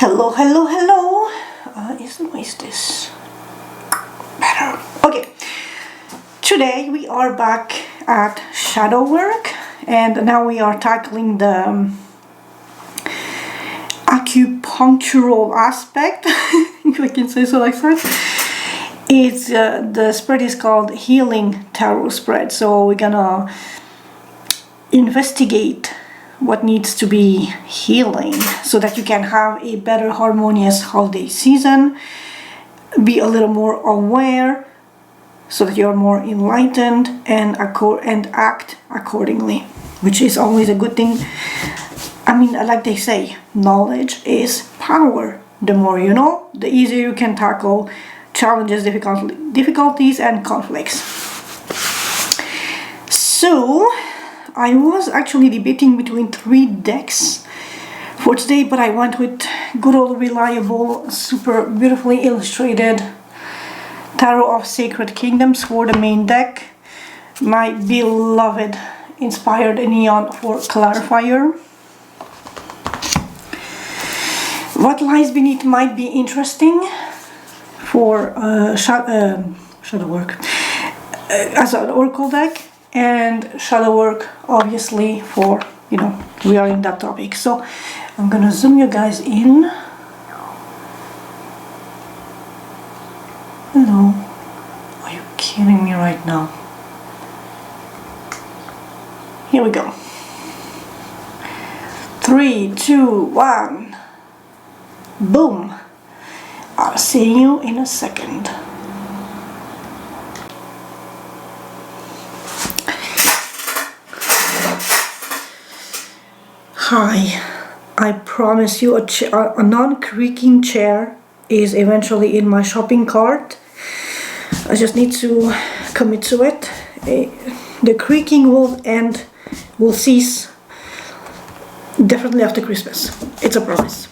Hello, hello, hello. Is this better? Okay. Today we are back at shadow work, and now we are tackling the acupunctural aspect, if I can say so like that. It's the spread is called Healing Tarot Spread. So we're gonna investigate what needs to be healing so that you can have a better harmonious holiday season, be a little more aware so that you're more enlightened and act accordingly, which is always a good thing. I mean, like they say, knowledge is power. The more you know, the easier you can tackle challenges, difficulties and conflicts. So I was actually debating between 3 decks for today, but I went with good old reliable, super beautifully illustrated Tarot of Sacred Kingdoms for the main deck. My beloved Inspired Neon for clarifier. What lies beneath might be interesting for shadow work as an oracle deck, and shadow work obviously for, you know, we are in that topic. So I'm gonna zoom you guys in. Hello, are you kidding me right now? Here we go. 3, 2, 1. Boom. I'll see you in a second. Hi, I promise you a non-creaking chair is eventually in my shopping cart. I just need to commit to it. The creaking will cease definitely after Christmas. It's a promise.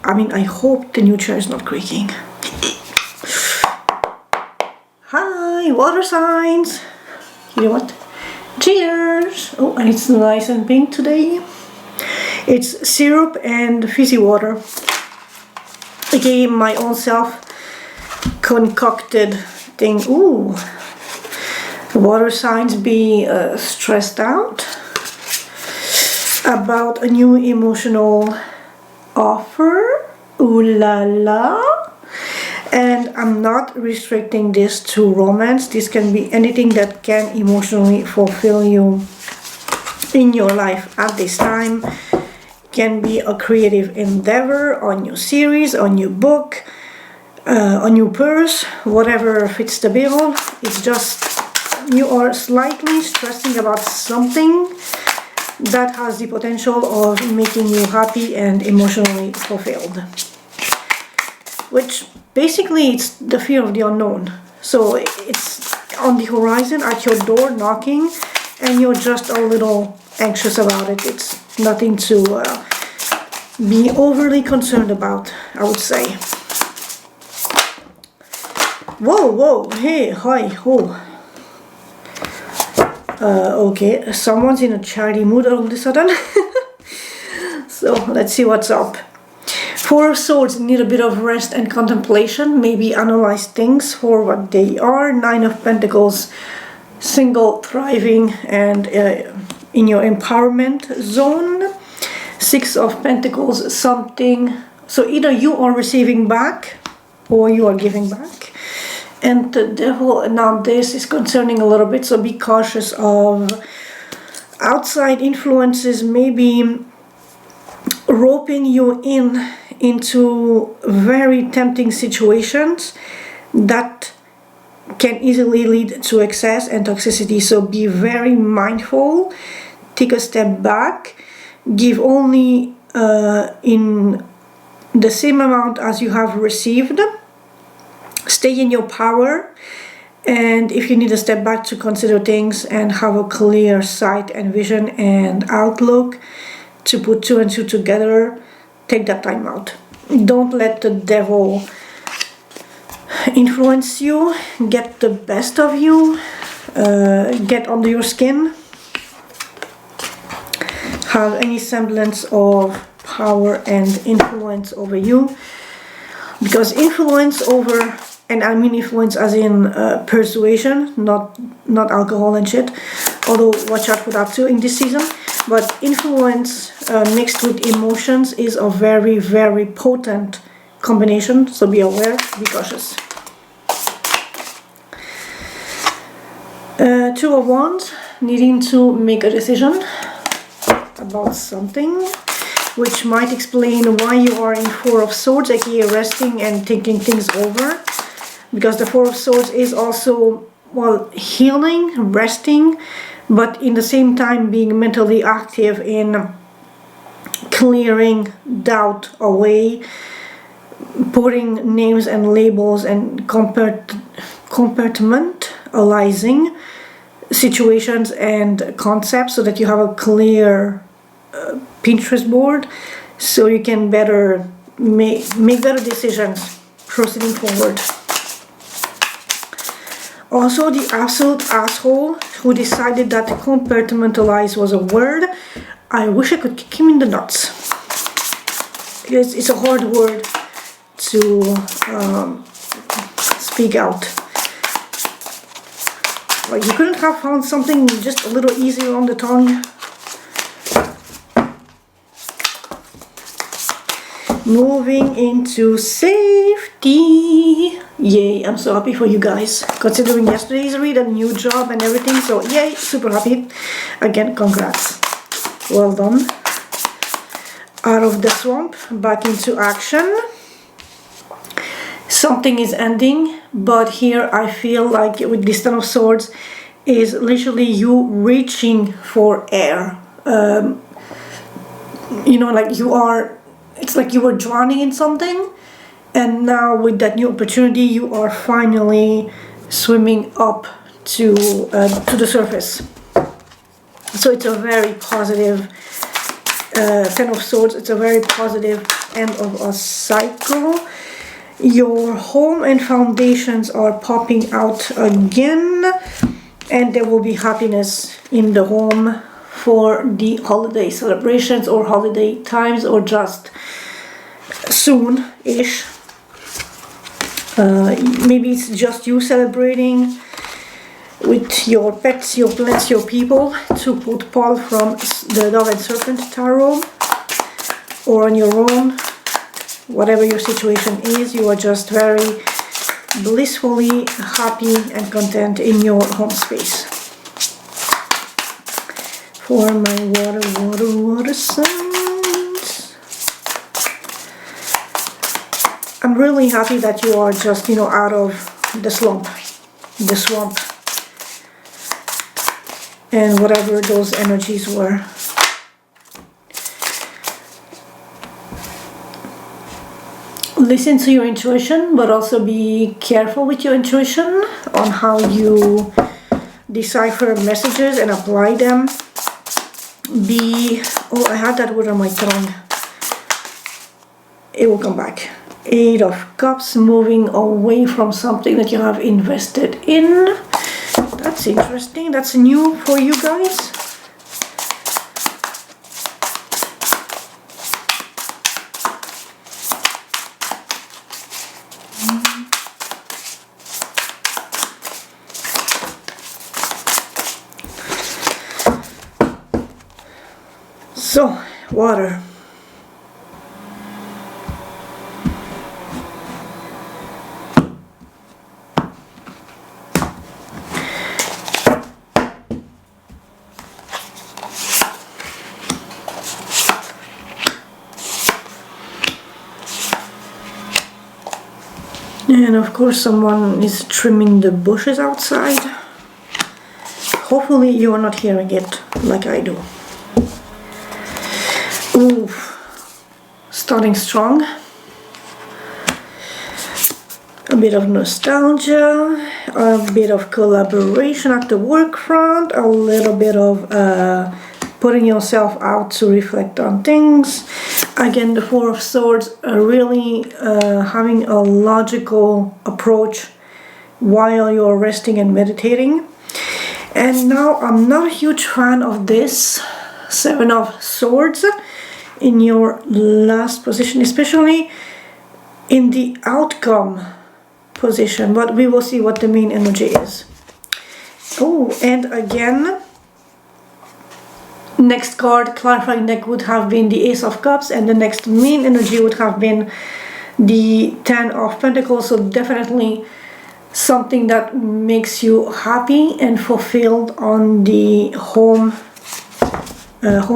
I mean, I hope the new chair is not creaking. Hi, water signs. You know what? Cheers! Oh, and it's nice and pink today. It's syrup and fizzy water. I gave my own self concocted thing. Ooh, water signs be stressed out about a new emotional offer. Ooh la la. And I'm not restricting this to romance. This can be anything that can emotionally fulfill you in your life at this time. Can be a creative endeavor, a new series, a new book, a new purse, whatever fits the bill. It's just you are slightly stressing about something that has the potential of making you happy and emotionally fulfilled, which basically it's the fear of the unknown. So it's on the horizon at your door knocking, and you're just a little anxious about it. It's nothing to be overly concerned about, I would say. Whoa, whoa, hey, hi, oh. Okay, someone's in a chatty mood all of a sudden. So let's see what's up. 4 of Swords need a bit of rest and contemplation, maybe analyze things for what they are. 9 of Pentacles, single, thriving, and in your empowerment zone. 6 of Pentacles, something. So either you are receiving back or you are giving back. And the Devil, now this is concerning a little bit, so be cautious of outside influences maybe roping you into very tempting situations that can easily lead to excess and toxicity. So be very mindful, take a step back, give only in the same amount as you have received. Stay in your power, and if you need a step back to consider things and have a clear sight and vision and outlook to put 2 and 2 together, take that time out. Don't let the devil influence you, get the best of you, get under your skin, have any semblance of power and influence over you. Because influence over, and I mean influence as in persuasion, not alcohol and shit, although watch out for that too in this season. But influence mixed with emotions is a very, very potent combination, so be aware, be cautious. Two of Wands, needing to make a decision about something, which might explain why you are in Four of Swords, aka resting and thinking things over. Because the Four of Swords is also, well, healing, resting, but in the same time being mentally active in clearing doubt away, putting names and labels and compartmentalizing situations and concepts so that you have a clear Pinterest board, so you can better make better decisions proceeding forward. Also, the absolute asshole who decided that compartmentalize was a word, I wish I could kick him in the nuts. It's a hard word to speak out. Like, you couldn't have found something just a little easier on the tongue. Moving into safety. Yay, I'm so happy for you guys. Considering yesterday's read, a new job and everything. So yay, super happy. Again, congrats. Well done. Out of the swamp, back into action. Something is ending, but here I feel like with this Ten of Swords is literally you reaching for air. You know, like you are, it's like you were drowning in something, and now with that new opportunity you are finally swimming up to the surface. So it's a very positive Ten of Swords. It's a very positive end of a cycle. Your home and foundations are popping out again, and there will be happiness in the home for the holiday celebrations or holiday times, or just soon-ish. Maybe it's just you celebrating with your pets, your plants, your people, to put Paul from the Dove and Serpent Tarot, or on your own. Whatever your situation is, you are just very blissfully happy and content in your home space. For my water signs, I'm really happy that you are just, you know, out of the swamp, and whatever those energies were. Listen to your intuition, but also be careful with your intuition on how you decipher messages and apply them. Oh, I had that word on my tongue. It will come back. Eight of Cups, moving away from something that you have invested in. That's interesting. That's new for you guys. So, water. And of course someone is trimming the bushes outside. Hopefully you are not hearing it like I do. Ooh, starting strong. A bit of nostalgia, a bit of collaboration at the work front, a little bit of putting yourself out to reflect on things. Again, the Four of Swords are really having a logical approach while you're resting and meditating. And now I'm not a huge fan of this Seven of Swords. in your last position, especially in the outcome position, but we will see what the main energy is. Oh, and again, next card, clarifying deck, would have been the Ace of Cups, and the next main energy would have been the Ten of Pentacles. So definitely something that makes you happy and fulfilled on the home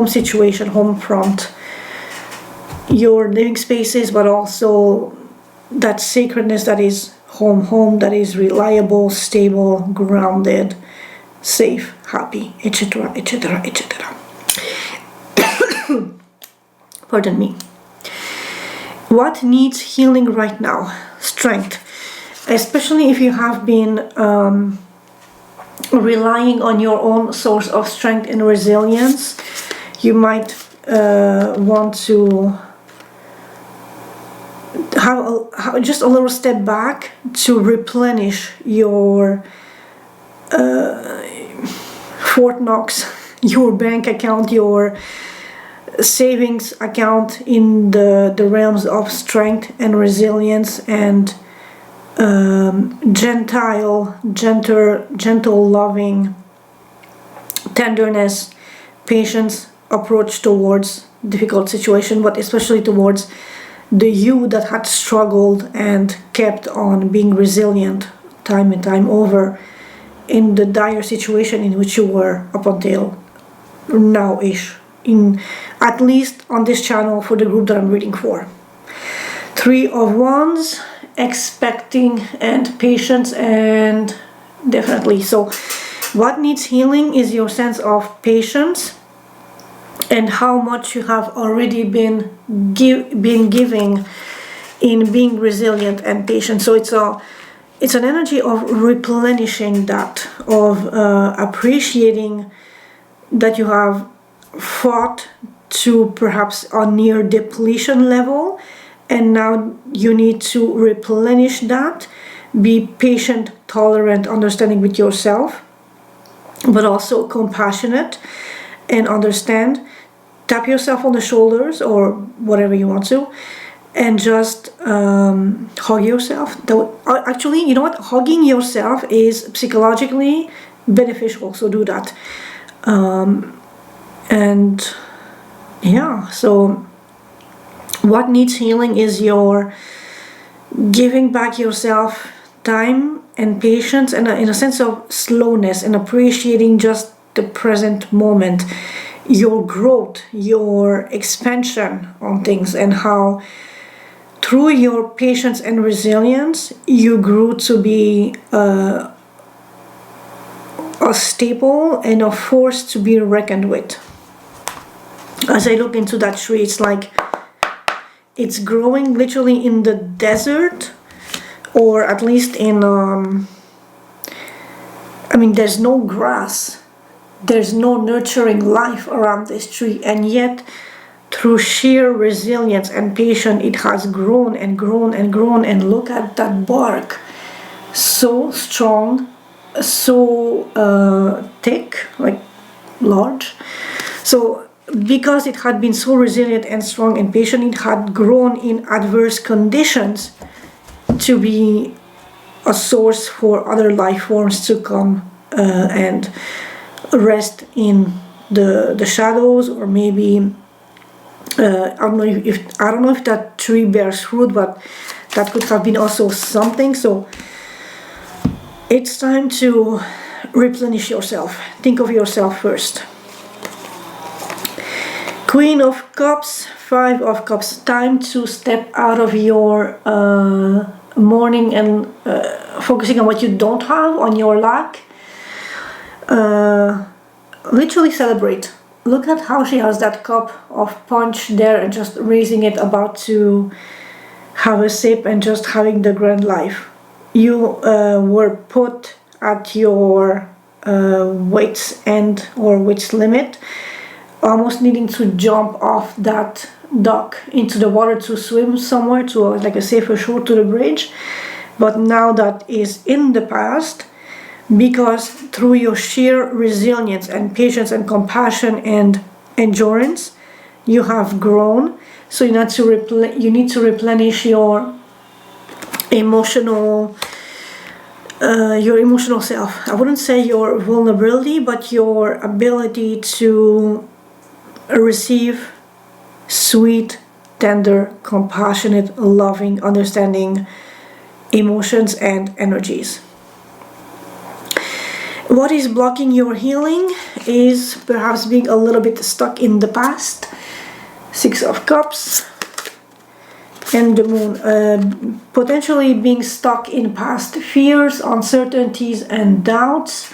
situation, home front, your living spaces, but also that sacredness that is home that is reliable, stable, grounded, safe, happy, etc., etc., etc. Pardon me. What needs healing right now? Strength. Especially if you have been relying on your own source of strength and resilience, you might want to have just a little step back to replenish your Fort Knox, your bank account, your savings account in the realms of strength and resilience and gentle, loving tenderness, patience approach towards difficult situation, but especially towards the you that had struggled and kept on being resilient time and time over in the dire situation in which you were up until now-ish, in at least on this channel for the group that I'm reading for. Three of Wands, expecting and patience, and definitely. So what needs healing is your sense of patience and how much you have already been giving in being resilient and patient. So it's an energy of replenishing that, of appreciating that you have fought to perhaps a near depletion level, and now you need to replenish that. Be patient, tolerant, understanding with yourself, but also compassionate and understand. Tap yourself on the shoulders or whatever you want to, and just hug yourself. Actually, you know what? Hugging yourself is psychologically beneficial, so do that. And yeah, so what needs healing is your giving back yourself time and patience, and in a sense of slowness, and appreciating just the present moment, your growth, your expansion on things, and how through your patience and resilience you grew to be a staple and a force to be reckoned with. As I look into that tree, it's like it's growing literally in the desert, or at least in there's no grass, there's no nurturing life around this tree, and yet through sheer resilience and patience it has grown and grown and grown. And look at that bark, so strong, so thick, like large. So because it had been so resilient and strong and patient, it had grown in adverse conditions to be a source for other life forms to come and rest in the shadows, or maybe I don't know if that tree bears fruit, but that could have been also something. So it's time to replenish yourself. Think of yourself first. Queen of Cups, Five of Cups. Time to step out of your mourning and focusing on what you don't have, on your lack. Literally celebrate. Look at how she has that cup of punch there and just raising it, about to have a sip and just having the grand life. You were put at your weight's end or weight's limit, almost needing to jump off that dock into the water to swim somewhere to like a safer shore, to the bridge. But now that is in the past, because through your sheer resilience and patience and compassion and endurance, you have grown, so you need to replenish your emotional self. I wouldn't say your vulnerability, but your ability to receive sweet, tender, compassionate, loving, understanding emotions and energies. What is blocking your healing is perhaps being a little bit stuck in the past. Six of Cups and the Moon. Potentially being stuck in past fears, uncertainties and doubts,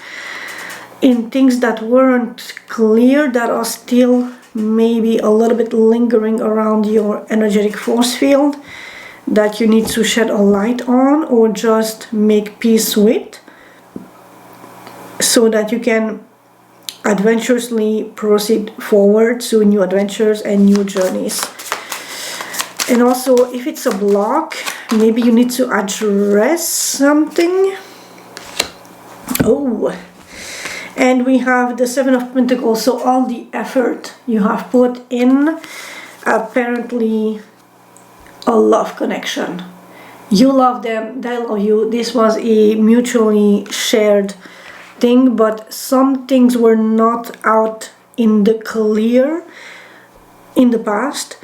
in things that weren't clear, that are still maybe a little bit lingering around your energetic force field, that you need to shed a light on or just make peace with, so that you can adventurously proceed forward to new adventures and new journeys. And also, if it's a block, maybe you need to address something. Oh, and we have the Seven of Pentacles, so all the effort you have put in, apparently a love connection. You love them, they love you. This was a mutually shared thing, but some things were not out in the clear in the past.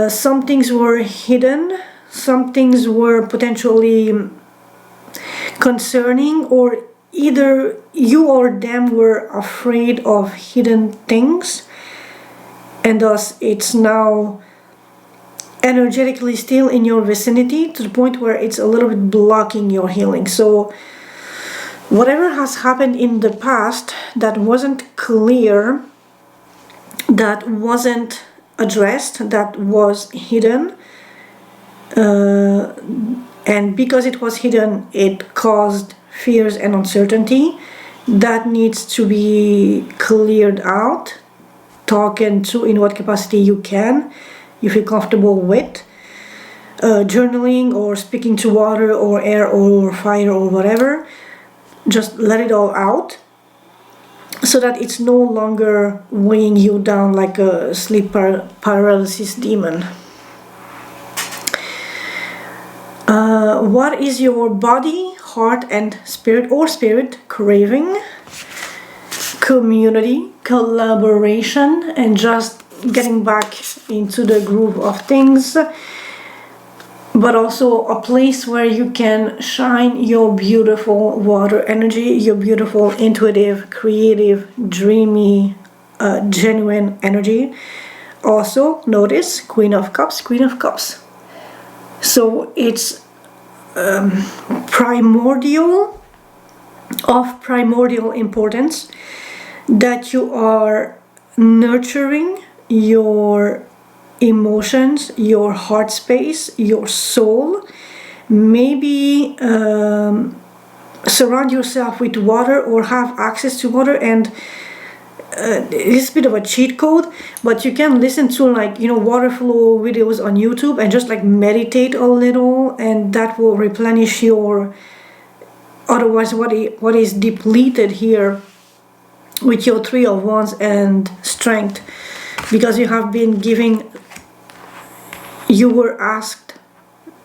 Some things were hidden, some things were potentially concerning, or either you or them were afraid of hidden things, and thus it's now energetically still in your vicinity to the point where it's a little bit blocking your healing. So whatever has happened in the past that wasn't clear, that wasn't addressed, that was hidden, and because it was hidden, it caused fears and uncertainty, that needs to be cleared out, talking to in what capacity you feel comfortable with, journaling or speaking to water or air or fire or whatever. Just let it all out, so that it's no longer weighing you down like a sleep paralysis demon. What is your body, heart and spirit, or spirit craving? Community, collaboration, and just getting back into the groove of things, but also a place where you can shine your beautiful water energy, your beautiful intuitive, creative, dreamy, genuine energy. Also notice Queen of Cups, Queen of Cups. So it's primordial importance that you are nurturing your emotions, your heart space, your soul. Maybe surround yourself with water or have access to water, and it's a bit of a cheat code, but you can listen to water flow videos on YouTube and just meditate a little, and that will replenish your, otherwise what is depleted here with your Three of Wands and strength, because you have been giving, you were asked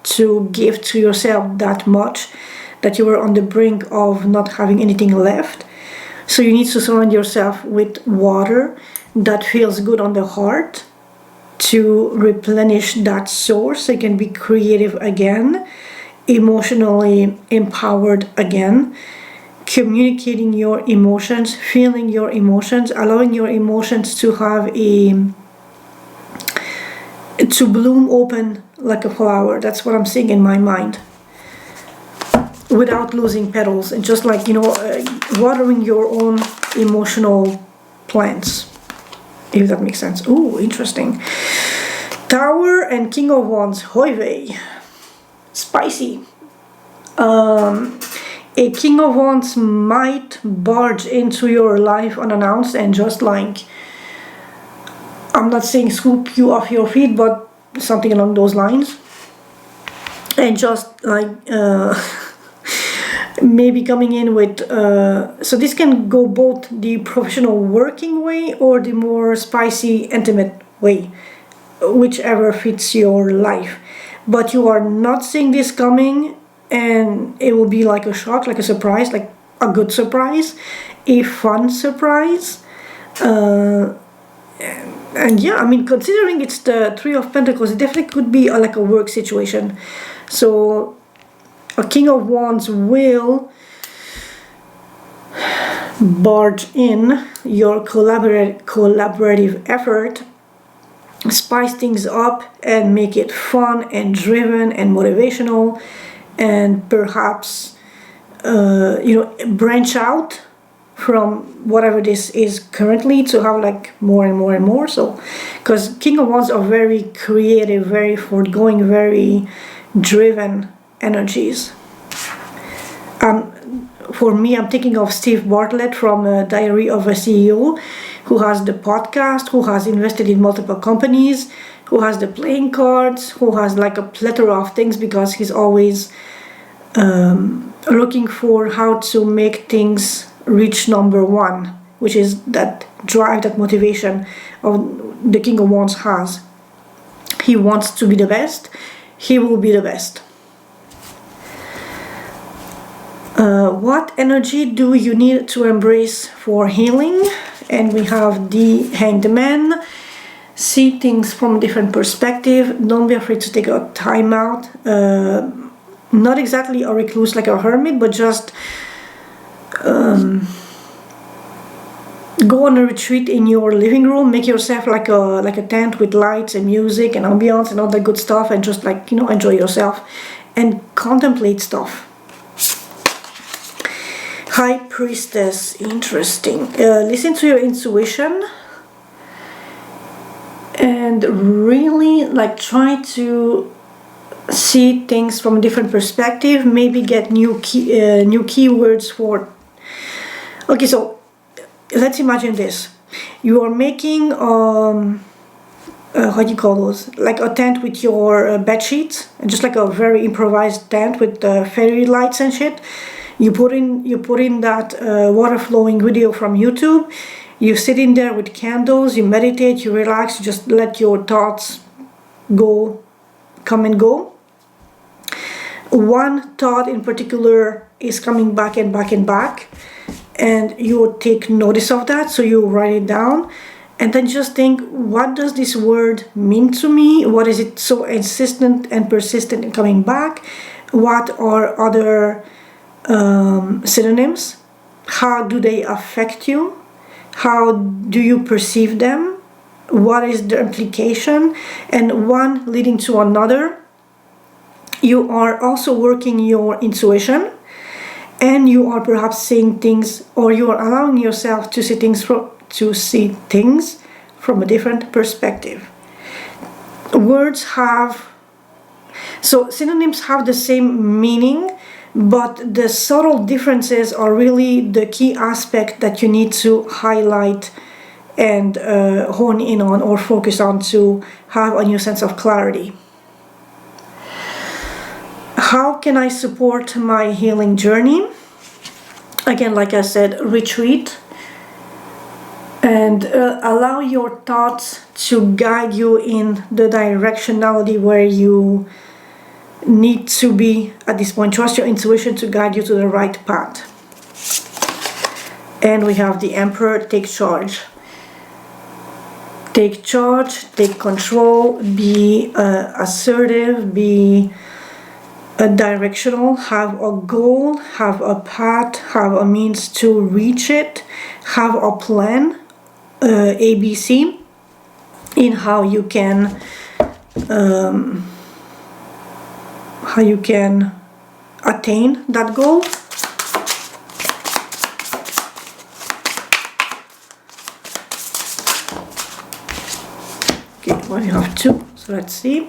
to give to yourself that much that you were on the brink of not having anything left. So you need to surround yourself with water that feels good on the heart to replenish that source, so you can be creative again, emotionally empowered again, communicating your emotions, feeling your emotions, allowing your emotions to have to bloom open like a flower. That's what I'm seeing in my mind, without losing petals, and just watering your own emotional plants, if that makes sense. Oh, interesting. Tower and King of Wands. Hoi vey. Spicy. A King of Wands might barge into your life unannounced and just I'm not saying scoop you off your feet, but something along those lines. And just maybe coming in with, so this can go both the professional working way or the more spicy, intimate way, whichever fits your life. But you are not seeing this coming, and it will be like a shock, like a surprise, like a good surprise, a fun surprise. And yeah, I mean, considering it's the Three of Pentacles, it definitely could be like a work situation. So a King of Wands will barge in your collaborative effort, spice things up and make it fun and driven and motivational, and perhaps branch out from whatever this is currently to have like more and more and more. So because King of Wands are very creative, very forthgoing, very driven energies. For me, I'm thinking of Steve Bartlett from Diary of a CEO, who has the podcast, who has invested in multiple companies, who has the playing cards, who has like a plethora of things, because he's always looking for how to make things reach number one, which is that drive, that motivation of the King of Wands has. He wants to be the best. He will be the best. What energy do you need to embrace for healing? And we have the Hanged Man. See things from a different perspective. Don't be afraid to take a time out. Not exactly a recluse like a hermit, but just go on a retreat in your living room. Make yourself like a tent with lights and music and ambiance and all that good stuff, and just like, enjoy yourself and contemplate stuff. High Priestess, interesting. Listen to your intuition and really like try to see things from a different perspective. Maybe get new keywords for. Okay, so let's imagine this. You are making how do you call those? Like a tent with your bed sheets, and just like a very improvised tent with fairy lights and shit. You put in that water flowing video from YouTube. You sit in there with candles. You meditate. You relax. You just let your thoughts come and go. One thought in particular is coming back and back and back, and you take notice of that. So you write it down, and then just think, what does this word mean to me? What is it so insistent and persistent in coming back? What are other synonyms? How do they affect you? How do you perceive them? What is the implication? And one leading to another, you are also working your intuition, and you are perhaps seeing things, or you are allowing yourself to see things from a different perspective. Synonyms have the same meaning, but the subtle differences are really the key aspect that you need to highlight and hone in on or focus on to have a new sense of clarity. How can I support my healing journey? Again, like I said, retreat and allow your thoughts to guide you in the directionality where you need to be at this point. Trust your intuition to guide you to the right path. And we have the Emperor. Take charge. Take charge, take control, be assertive, be directional, have a goal, have a path, have a means to reach it, have a plan, ABC, in how you can attain that goal. Okay, well, you have two, so let's see.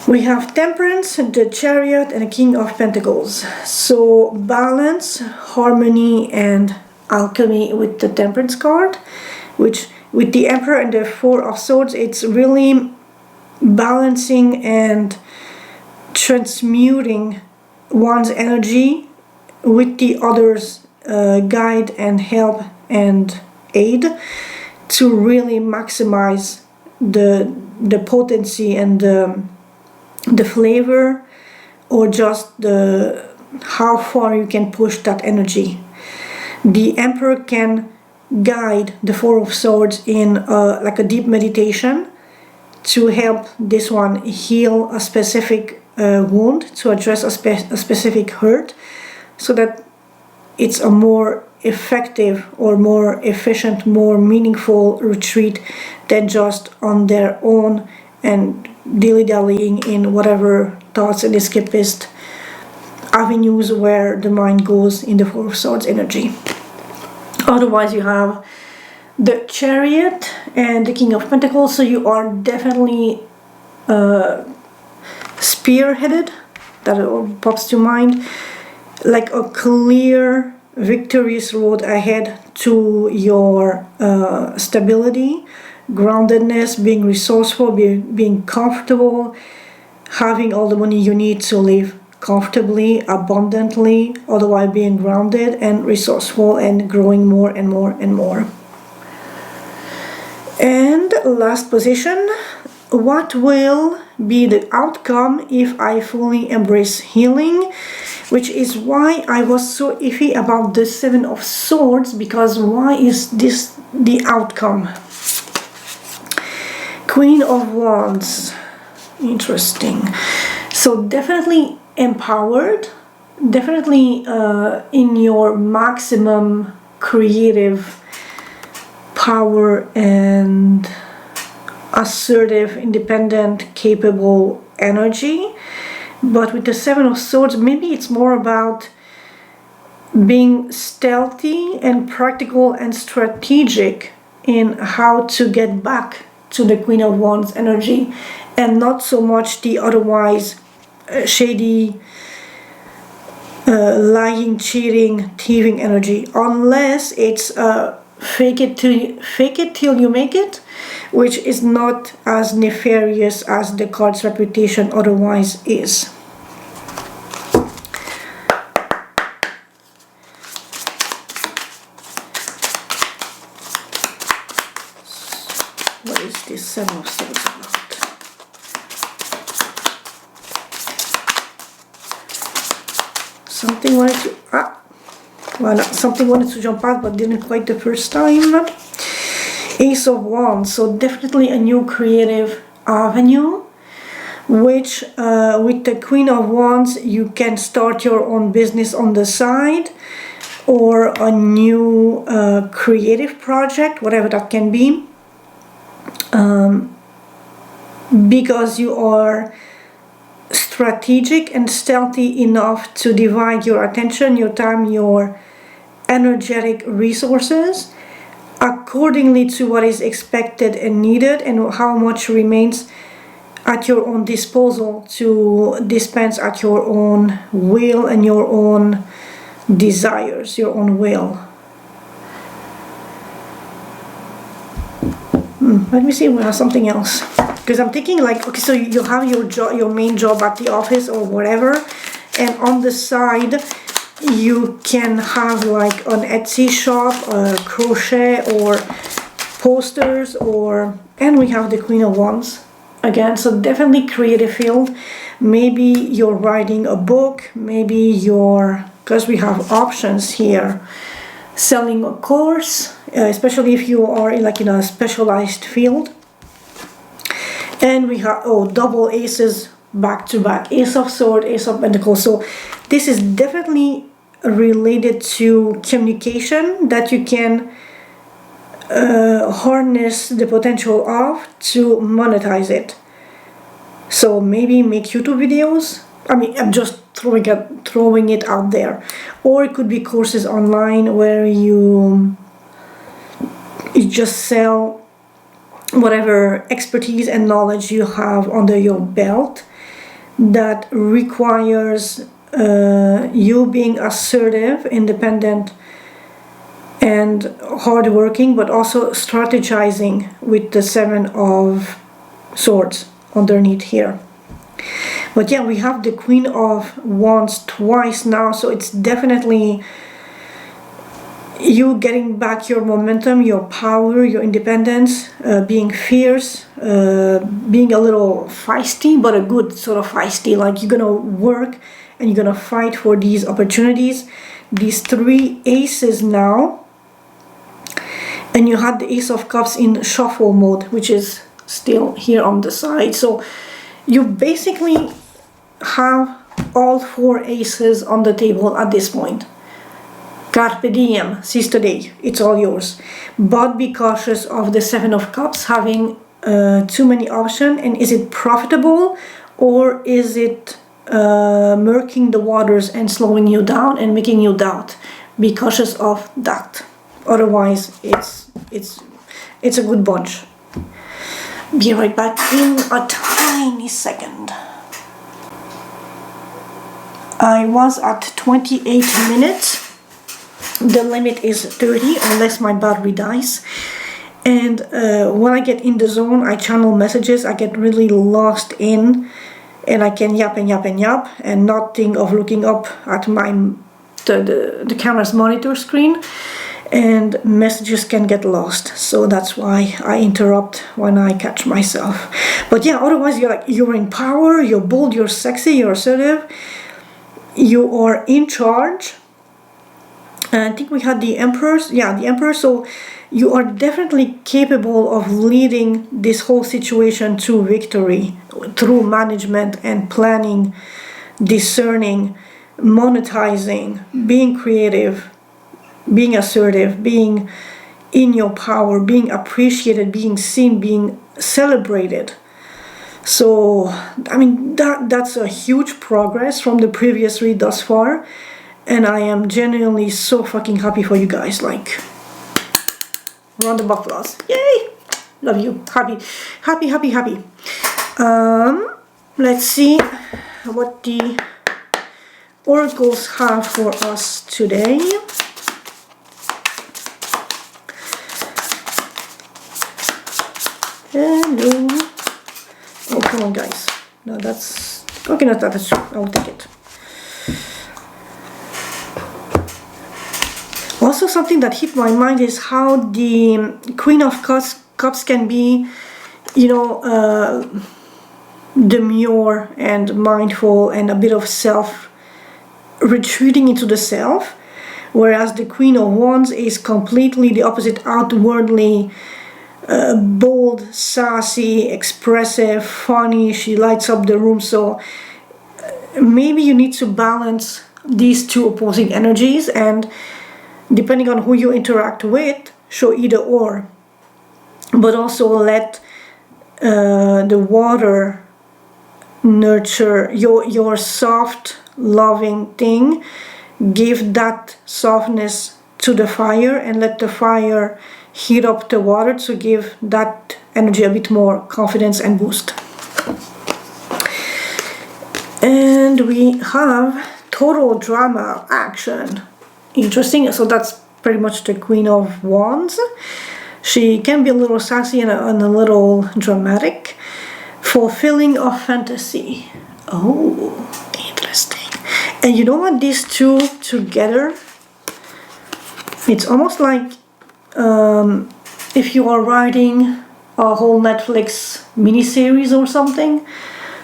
We have Temperance, the Chariot, and a King of Pentacles. So balance, harmony, and alchemy with the Temperance card, which with the Emperor and the Four of Swords, it's really balancing and transmuting one's energy with the other's guide and help and aid to really maximize the potency and the flavor, or just the how far you can push that energy. The Emperor can guide the Four of Swords in like a deep meditation to help this one heal a specific wound, to address a specific hurt, so that it's a more effective or more efficient, more meaningful retreat than just on their own and dilly-dallying in whatever thoughts and escapist avenues where the mind goes in the Four of Swords energy. Otherwise, you have the Chariot and the King of Pentacles, so you are definitely spearheaded, that pops to mind, like a clear, victorious road ahead to your stability, groundedness, being resourceful, being comfortable, having all the money you need to live comfortably, abundantly, otherwise being grounded and resourceful and growing more and more and more. And last position, what will be the outcome if I fully embrace healing? Which is why I was so iffy about the Seven of Swords, because why is this the outcome? Queen of Wands, interesting. So definitely empowered, definitely in your maximum creative power and assertive, independent, capable energy. But with the Seven of Swords, maybe it's more about being stealthy and practical and strategic in how to get back to the Queen of Wands energy, and not so much the otherwise shady, lying, cheating, thieving energy, unless it's fake it till you make it, which is not as nefarious as the card's reputation otherwise is. What is this Seven of Swords about? Something wanted to jump out, but didn't quite the first time. Ace of Wands, so definitely a new creative avenue, which with the Queen of Wands you can start your own business on the side, or a new creative project, whatever that can be, because you are strategic and stealthy enough to divide your attention, your time, your energetic resources accordingly to what is expected and needed, and how much remains at your own disposal to dispense at your own will and your own desires, your own will. Let me see if we have something else, because I'm thinking like, okay, so you have your job, your main job at the office or whatever, and on the side you can have like an Etsy shop, crochet, or posters, or, and we have the Queen of Wands again, so definitely creative field. Maybe you're writing a book, maybe you're, because we have options here, selling a course, especially if you are in a specialized field. And we have, double aces back to back, Ace of Swords, Ace of Pentacles. So this is definitely related to communication that you can harness the potential of to monetize it. So maybe make YouTube videos. I mean, I'm just throwing it out there. Or it could be courses online where you just sell whatever expertise and knowledge you have under your belt that requires you being assertive, independent, and hardworking, but also strategizing with the Seven of Swords underneath here. But yeah, we have the Queen of Wands twice now, so it's definitely, you getting back your momentum, your power, your independence, being fierce, being a little feisty, but a good sort of feisty, like you're gonna work and you're gonna fight for these opportunities. These 3 aces now, and you had the Ace of Cups in shuffle mode, which is still here on the side. So you basically have all 4 aces on the table at this point. Carpe diem, seize today, it's all yours. But be cautious of the 7 of Cups having too many options, and is it profitable or is it murking the waters and slowing you down and making you doubt? Be cautious of that. Otherwise, it's a good bunch. Be right back in a tiny second. I was at 28 minutes. The limit is 30 unless my battery dies. And when I get in the zone, I channel messages. I get really lost in, and I can yap and yap and yap and not think of looking up at the camera's monitor screen, and messages can get lost. So that's why I interrupt when I catch myself. But yeah, otherwise you're in power, you're bold, you're sexy, you're assertive, you are in charge. And I think we had the Emperors. Yeah, the Emperor. So you are definitely capable of leading this whole situation to victory through management and planning, discerning, monetizing, being creative, being assertive, being in your power, being appreciated, being seen, being celebrated. So, I mean, that's a huge progress from the previous read thus far. And I am genuinely so fucking happy for you guys. Like, round of applause. Yay! Love you. Happy, happy, happy, happy. Let's see what the oracles have for us today. Hello. Oh, come on, guys. No, that's... Okay, not that. I will take it. Also, something that hit my mind is how the Queen of Cups can be, you know, demure and mindful and a bit of retreating into the self, whereas the Queen of Wands is completely the opposite, outwardly bold, sassy, expressive, funny. She lights up the room. So maybe you need to balance these 2 opposing energies, and depending on who you interact with, show either or. But also let the water nurture your soft, loving thing. Give that softness to the fire, and let the fire heat up the water to give that energy a bit more confidence and boost. And we have total drama action. Interesting. So that's pretty much the Queen of Wands. She can be a little sassy and a little dramatic. Fulfilling of fantasy. Oh, interesting. And you know what? These 2 together, it's almost like if you are writing a whole Netflix miniseries or something.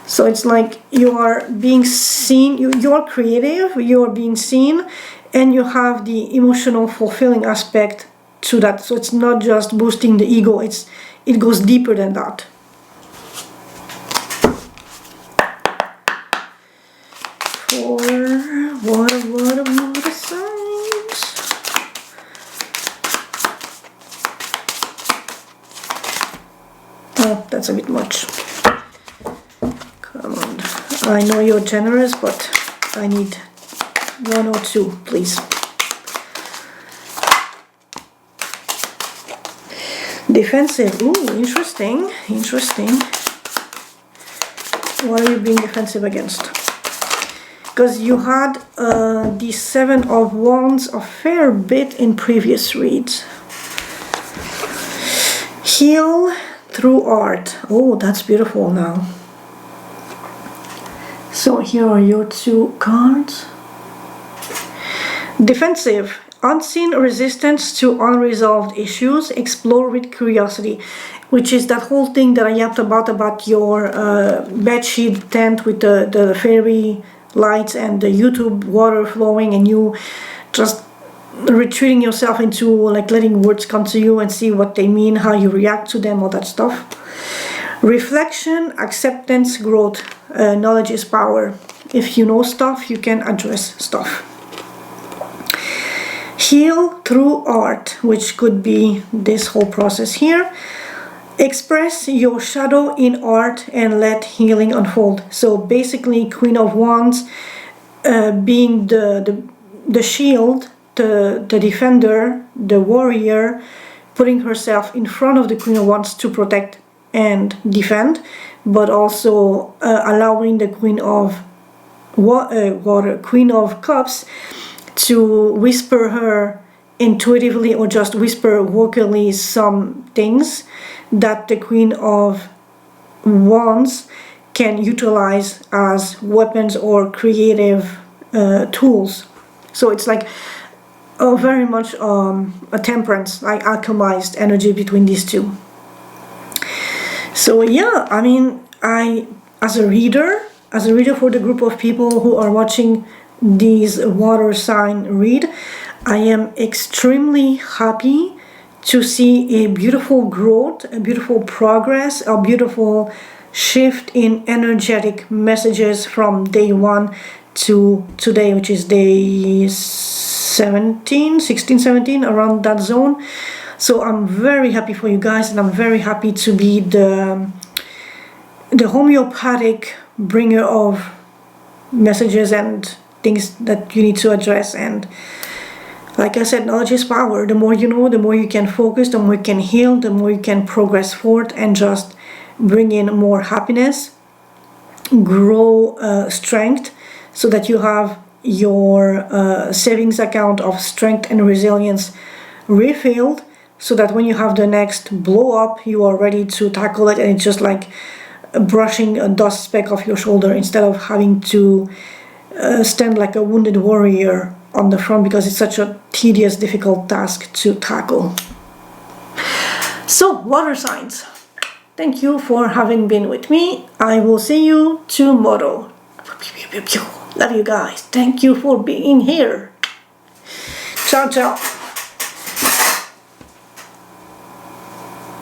So it's like you are being seen, you are creative, you are being seen, and you have the emotional fulfilling aspect to that. So it's not just boosting the ego, it goes deeper than that. For water signs. Oh, that's a bit much. Come on. I know you're generous, but I need 1 or 2, please. Defensive. Ooh, interesting. Interesting. What are you being defensive against? Because you had the 7 of Wands a fair bit in previous reads. Heal through art. Oh, that's beautiful now. So here are your 2 cards. Defensive. Unseen resistance to unresolved issues, explore with curiosity, which is that whole thing that I yapped about your bedsheet tent with the fairy lights and the YouTube water flowing, and you just retreating yourself into like letting words come to you and see what they mean, how you react to them, all that stuff. Reflection, acceptance, growth. Knowledge is power. If you know stuff, you can address stuff. Heal through art, which could be this whole process here. Express your shadow in art and let healing unfold. So basically, Queen of Wands being the shield, the defender, the warrior, putting herself in front of the Queen of Wands to protect and defend, but also allowing the Queen of Queen of Cups to whisper her intuitively or just whisper vocally some things that the Queen of Wands can utilize as weapons or creative tools. So it's like very much a temperance, like alchemized energy between these two. So yeah, I mean, as a reader for the group of people who are watching these water sign read, I am extremely happy to see a beautiful growth, a beautiful progress, a beautiful shift in energetic messages from day 1 to today, which is day 16, 17, around that zone. So I'm very happy for you guys, and I'm very happy to be the homeopathic bringer of messages and things that you need to address. And like I said, knowledge is power. The more you know, the more you can focus, the more you can heal, the more you can progress forward and just bring in more happiness, grow strength, so that you have your savings account of strength and resilience refilled, so that when you have the next blow up, you are ready to tackle it, and it's just like brushing a dust speck off your shoulder instead of having to stand like a wounded warrior on the front, because it's such a tedious, difficult task to tackle. So, water signs, thank you for having been with me. I will see you tomorrow. Love you guys. Thank you for being here. Ciao, ciao.